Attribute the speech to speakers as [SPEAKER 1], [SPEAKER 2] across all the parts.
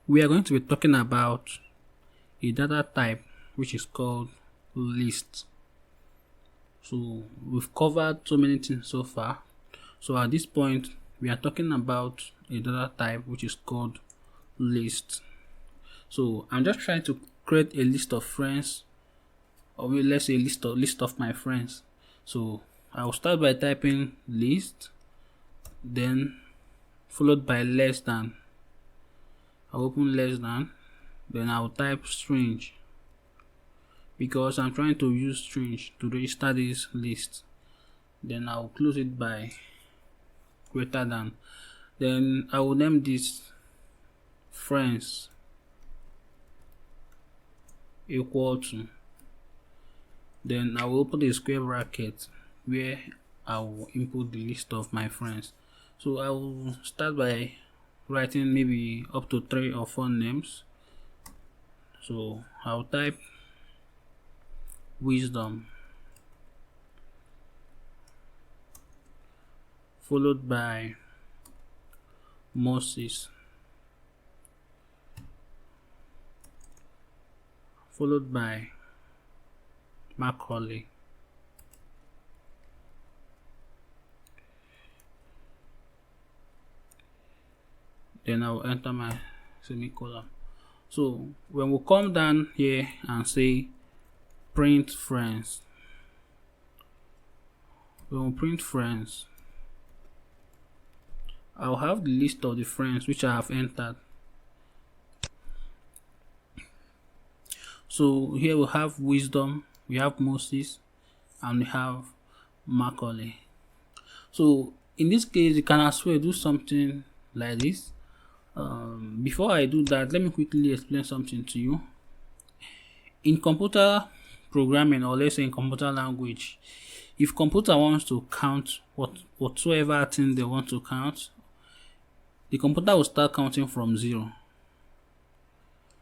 [SPEAKER 1] We are going to be talking about a data type which is called list. So we've covered so many things so far. So at this point, we are talking about a data type which is called list. So I'm just trying to create a list of friends, or let's say list of my friends. So I'll start by typing list, then followed by less than. I'll open less than, then I'll type string because I'm trying to use string to register this list. Then I'll close it by greater than. Then I will name this friends equal to. Then I will open a square bracket where I will input the list of my friends. So I will start by writing maybe up to 3 or 4 names. So I'll type wisdom followed by Moses followed by Macaulay. Then I'll enter my semicolon. So when we come down here and say print friends, when we print friends, I'll have the list of the friends which I have entered. So here we have wisdom, we have Moses, and we have Macaulay. So in this case, you can as well do something like this. Before I do that, let me quickly explain something to you. In computer programming, or let's say in computer language, if computer wants to count whatsoever thing they want to count, the computer will start counting from 0.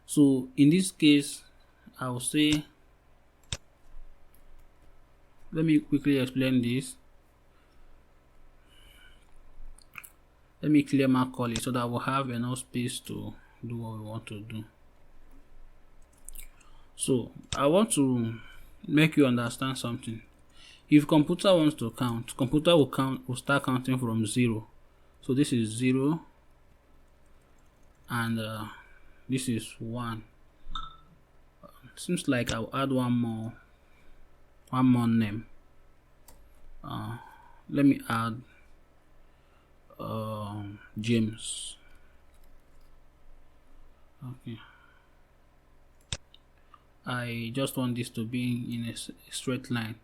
[SPEAKER 1] So in this case, I will say, let me quickly explain this. Let me clear Macaulay so that we'll have enough space to do what we want to do. So I want to make you understand something. If computer wants to count, computer will start counting from 0. So this is 0, and this is 1. Seems like I'll add one more name. Let me add James. Okay, I just want this to be in a straight line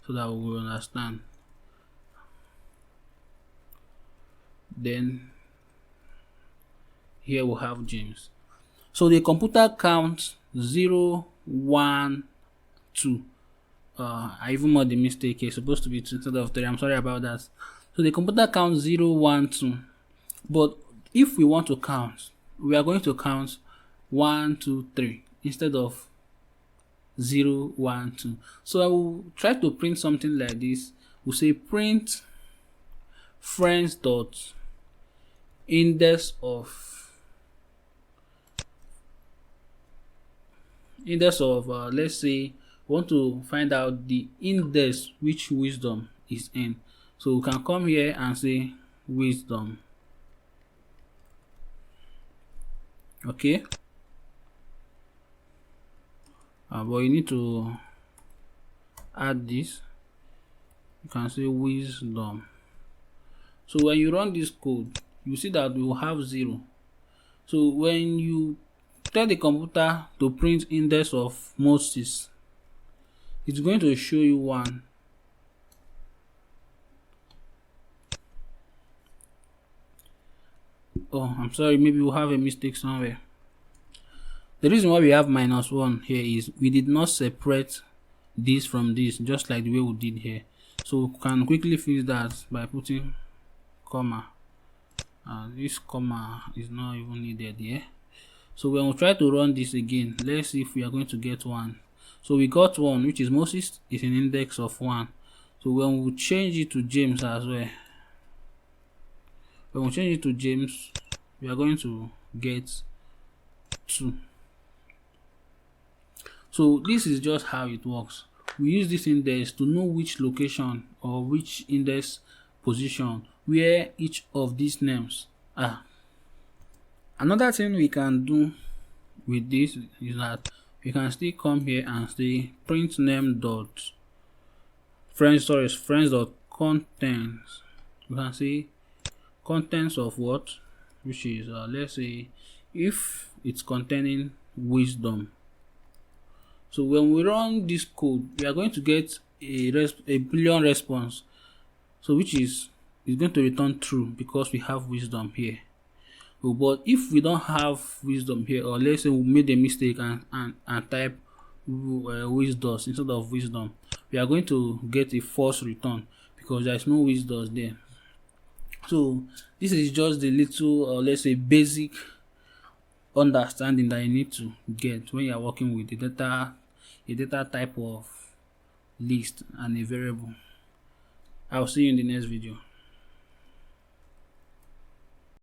[SPEAKER 1] so that we will understand. Then here we have James. So the computer counts 0, 1, 2. I even made the mistake here. It's supposed to be 2 instead of 3. I'm sorry about that. So the computer counts 0, 1, 2. But if we want to count, we are going to count 1, 2, 3 instead of 0, 1, 2. So I will try to print something like this. We'll say print friends dot index of let's say we want to find out the index which wisdom is in. So we can come here and say wisdom. Okay, but you need to add this. You can say wisdom. So when you run this code, you see that we will have 0. So when you tell the computer to print index of Moses, it's going to show you 1. Oh, I'm sorry, maybe we'll have a mistake somewhere. The reason why we have -1 here is we did not separate this from this, just like the way we did here. So we can quickly fix that by putting comma. This comma is not even needed here. So when we try to run this again, let's see if we are going to get 1. So we got 1, which is Moses is an index of 1. So when we change it to James as well, when we change it to James, we are going to get 2. So this is just how it works. We use this index to know which location or which index position where each of these names are. Another thing we can do with this is that we can still come here and say print name dot friends dot contents. We can say contents of what, which is let's say if it's containing wisdom. So when we run this code, we are going to get a Boolean response. So which is going to return true because we have wisdom here. But if we don't have wisdom here, or let's say we made a mistake and type wisdom instead of wisdom, we are going to get a false return because there is no wisdom there. So this is just the little, or let's say basic understanding that you need to get when you are working with a data type of list and a variable. I'll see you in the next video.